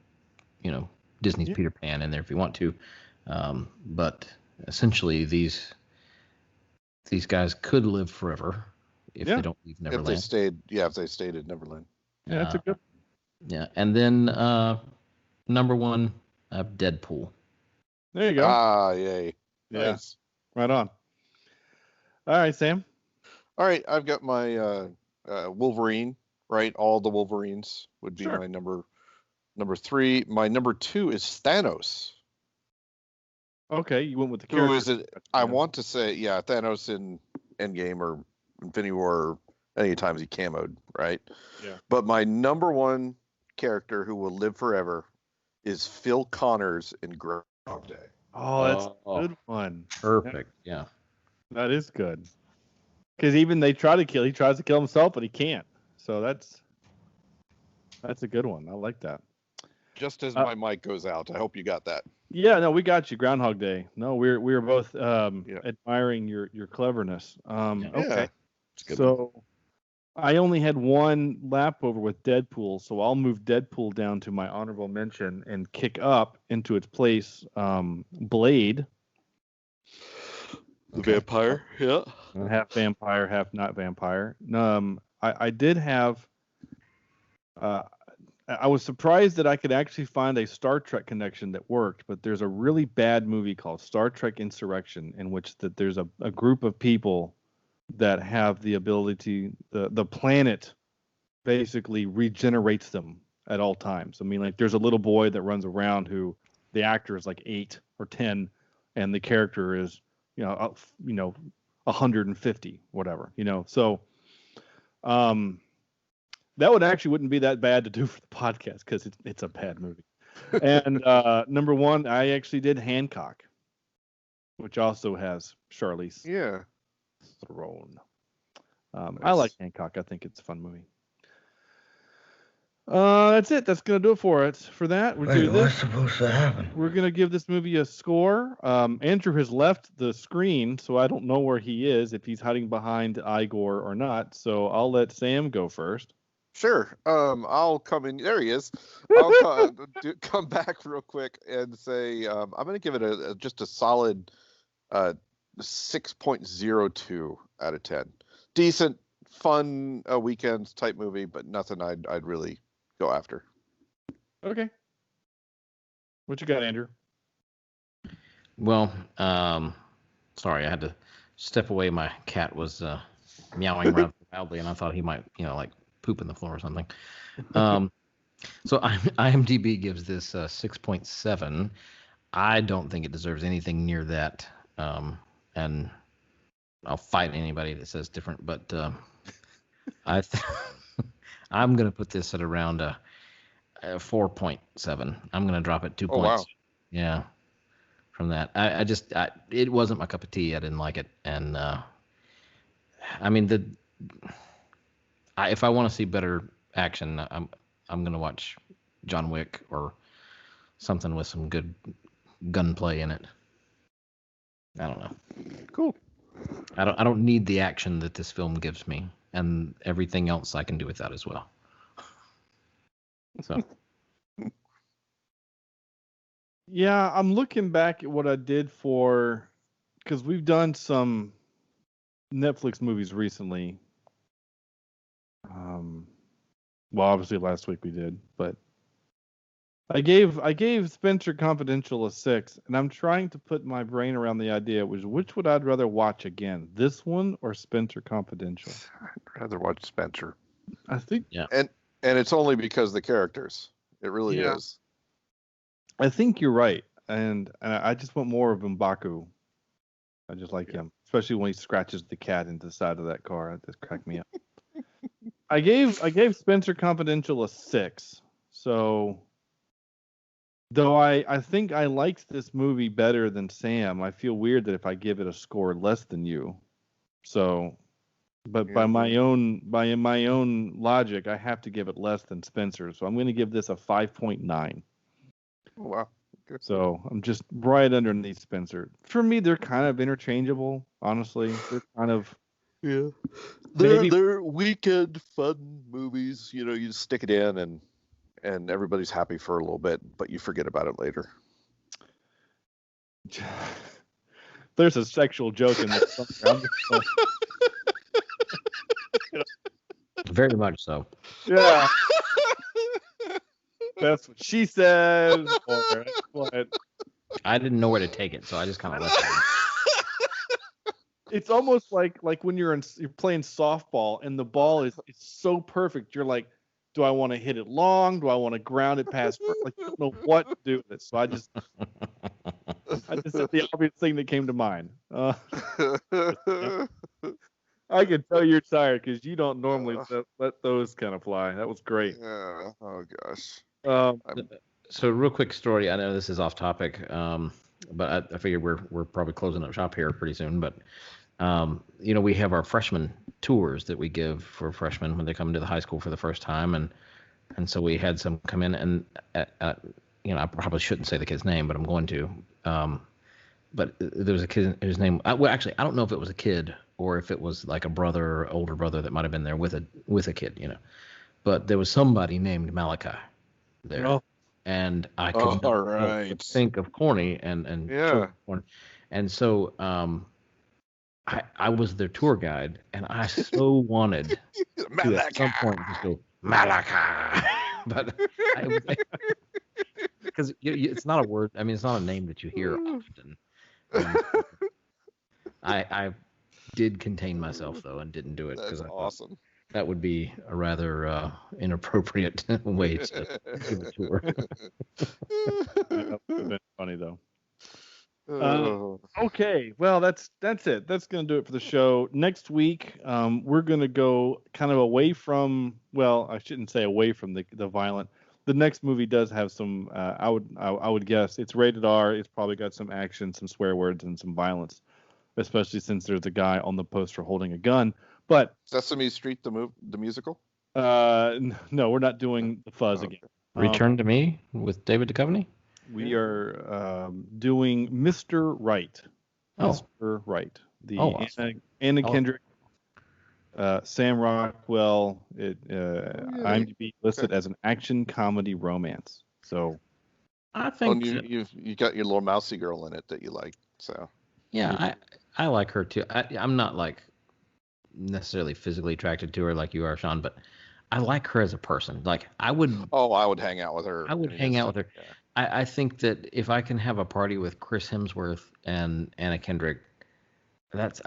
Disney's Peter Pan in there if you want to. But essentially, these guys could live forever if they don't leave Neverland. If they stayed at Neverland. Yeah, that's a good. Yeah, and then number 1, Deadpool. There you go. Yay. Yeah. Nice. Right on. All right, Sam. All right, I've got my Wolverine, right? All the Wolverines would be my number 3. My number 2 is Thanos. Okay, you went with the character. Who is it? I want to say, Thanos in Endgame or Infinity War, or any times he camoed, right? Yeah. But my number one character who will live forever is Phil Connors in Groundhog Day. Oh, that's a good one. Perfect. Yeah. That is good. Because even he tries to kill himself, but he can't. So that's a good one. I like that. Just as my mic goes out, I hope you got that. Yeah, no, we got you. Groundhog Day. No, we were both admiring your cleverness. Okay. So I only had one lap over with Deadpool, so I'll move Deadpool down to my honorable mention and kick up into its place Blade. The vampire, yeah. Half vampire, half not vampire. I did have. I was surprised that I could actually find a Star Trek connection that worked, but there's a really bad movie called Star Trek Insurrection, in which there's a group of people that have the ability, the planet basically regenerates them at all times. I mean, like there's a little boy that runs around who the actor is like 8 or 10, and the character is 150, whatever, So, that wouldn't be that bad to do for the podcast because it's a bad movie. And number one, I actually did Hancock, which also has Charlize Theron. Nice. I like Hancock. I think it's a fun movie. That's it. That's gonna do it for it. For that, what's supposed to happen? We're gonna give this movie a score. Andrew has left the screen, so I don't know where he is, if he's hiding behind Igor or not. So I'll let Sam go first. Sure. I'll come in. There he is. I'll come back real quick and say I'm going to give it just a solid 6.02 out of 10. Decent, fun weekend type movie, but nothing I'd really go after. Okay. What you got, Andrew? Well, sorry, I had to step away. My cat was meowing around loudly, and I thought he might, like poop in the floor or something. So IMDb gives this 6.7. I don't think it deserves anything near that. And I'll fight anybody that says different, but I'm going to put this at around 4.7. I'm going to drop it 2 points. Oh, wow. Yeah. From that. It wasn't my cup of tea. I didn't like it. And if I want to see better action, I'm gonna watch John Wick or something with some good gunplay in it. I don't know. Cool. I don't need the action that this film gives me, and everything else I can do without as well. So. Yeah, I'm looking back at what I did because we've done some Netflix movies recently. Well, obviously last week we did, but I gave Spencer Confidential a 6, and I'm trying to put my brain around the idea, which would I'd rather watch again, this one or Spencer Confidential? I'd rather watch Spencer. I think. Yeah. And it's only because of the characters. It really is. I think you're right, and I just want more of M'Baku. I just like him, especially when he scratches the cat into the side of that car. That just cracked me up. I gave Spencer Confidential a 6. So, though I think I liked this movie better than Sam, I feel weird that if I give it a score less than you. So, but by my own logic, I have to give it less than Spencer. So I'm going to give this a 5.9. Oh, wow. Good. So I'm just right underneath Spencer. For me, they're kind of interchangeable. Honestly, they're kind of. Yeah, they're weekend fun movies. You just stick it in, and everybody's happy for a little bit, but you forget about it later. There's a sexual joke in there. Very much so. Yeah. That's what she says. I didn't know where to take it, so I just kind of left it. It's almost like when you're playing softball and the ball it's so perfect. You're like, do I want to hit it long? Do I want to ground it past? Like, you don't know what to do with it. So I just said the obvious thing that came to mind. I I can tell you're tired because you don't normally let those kind of fly. That was great. Yeah. Oh gosh. So real quick story. I know this is off topic, but I figure we're probably closing up shop here pretty soon. But we have our freshman tours that we give for freshmen when they come to the high school for the first time, and so we had some come in, and I probably shouldn't say the kid's name, but I'm going to. But there was a kid whose name. Well, actually, I don't know if it was a kid or if it was like a brother, or older brother that might have been there with a kid, But there was somebody named Malachi there. Oh. And I could think of corny and corny. And so I was their tour guide, and I so wanted to at some point just go Malachi, but because it's not a word. I mean, it's not a name that you hear often. I did contain myself though and didn't do it because I thought that would be a rather inappropriate way to give a tour. That would have been funny though. Okay, well that's it. That's gonna do it for the show. Next week, we're gonna go kind of away from. Well, I shouldn't say away from the violent. The next movie does have some. I would guess it's rated R. It's probably got some action, some swear words, and some violence, especially since there's a guy on the poster holding a gun. But Sesame Street, the musical. No, we're not doing the Fuzz again. Return to Me with David Duchovny. We are doing Mr. Right. Mr. Right. Awesome. Anna Kendrick, Sam Rockwell. IMDb listed as an action comedy romance. So I think you got your little mousy girl in it that you like. So yeah, I like her too. I'm not like necessarily physically attracted to her like you are, Sean, but I like her as a person. Like I would. Oh, I would hang out with her. I would hang out with her. Yeah. I think that if I can have a party with Chris Hemsworth and Anna Kendrick, that's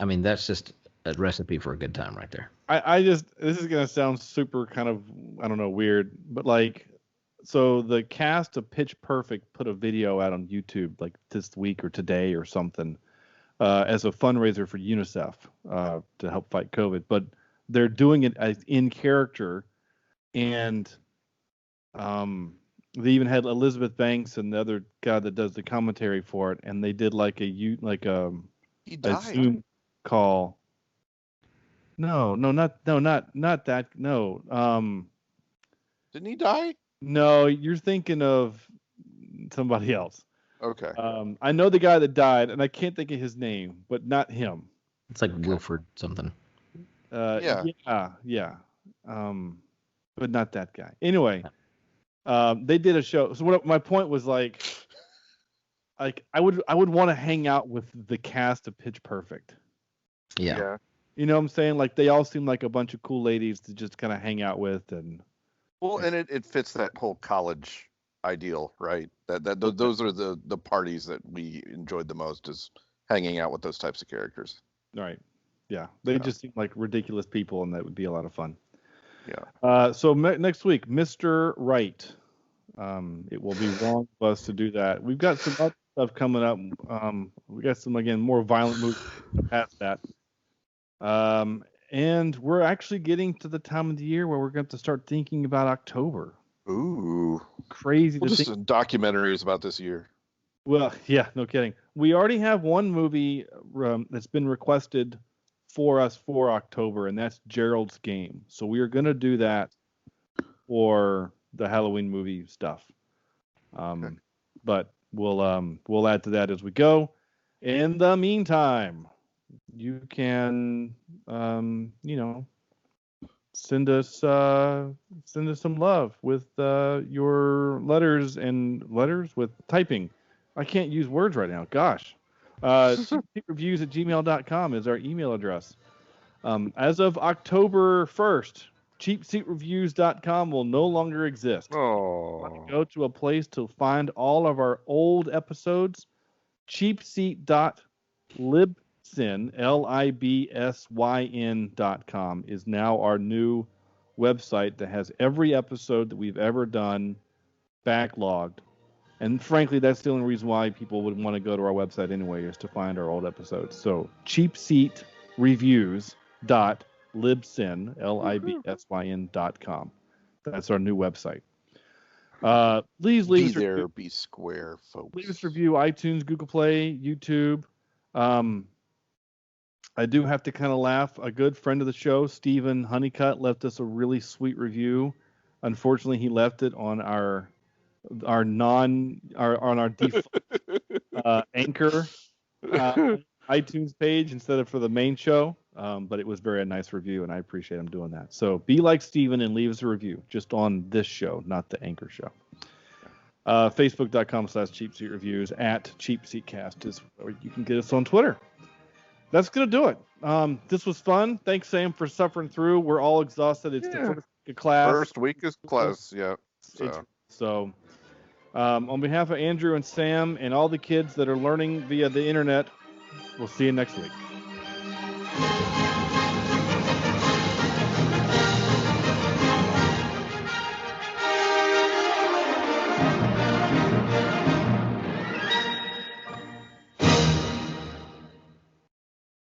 just a recipe for a good time right there. This is gonna sound super kind of, I don't know, weird, but like, so the cast of Pitch Perfect put a video out on YouTube like this week or today or something, as a fundraiser for UNICEF, to help fight COVID, but they're doing it as in character, and they even had Elizabeth Banks and the other guy that does the commentary for it, and they did like a Zoom call. No, not that. No. Didn't he die? No, you're thinking of somebody else. Okay. I know the guy that died, and I can't think of his name, but not him. It's like Wilford something. Yeah. But not that guy. Anyway. They did a show. So what my point was like I would want to hang out with the cast of Pitch Perfect. Yeah. You know what I'm saying? Like they all seem like a bunch of cool ladies to just kind of hang out with, and it fits that whole college ideal, right? Those are the parties that we enjoyed the most, is hanging out with those types of characters. Right. Yeah. They just seem like ridiculous people, and that would be a lot of fun. Yeah. So next week, Mr. Right. It will be wrong of us to do that. We've got some other stuff coming up. We got some, again, more violent movies past that. And we're actually getting to the time of the year where we're going to start thinking about October. Ooh. Crazy to just think. Documentaries about this year. Well, yeah, no kidding. We already have one movie that's been requested for us for October, and that's Gerald's Game. So we are going to do that for the Halloween movie stuff. Okay. But we'll add to that as we go. In the meantime, you can send us some love with your letters with typing. I can't use words right now. Gosh. cheapseatreviews@gmail.com is our email address. As of October 1st, cheapseatreviews.com will no longer exist. Oh. Go to a place to find all of our old episodes. cheapseat.libsyn.com is now our new website that has every episode that we've ever done backlogged. And frankly, that's the only reason why people would want to go to our website anyway, is to find our old episodes. So cheapseatreviews.com libsyn, libsyn.com. That's our new website. Please leave us a review. Be square, folks. Leave us a review, iTunes, Google Play, YouTube. I do have to kind of laugh. A good friend of the show, Stephen Honeycutt, left us a really sweet review. Unfortunately, he left it on our default Anchor iTunes page instead of for the main show. But it was very a nice review, and I appreciate him doing that. So be like Stephen and leave us a review just on this show, not the Anchor show. Facebook.com/Cheapseat Reviews, @CheapseatCast is where you can get us on Twitter. That's going to do it. This was fun. Thanks, Sam, for suffering through. We're all exhausted. It's the first week of class. First week is close, yeah. So on behalf of Andrew and Sam and all the kids that are learning via the internet, we'll see you next week.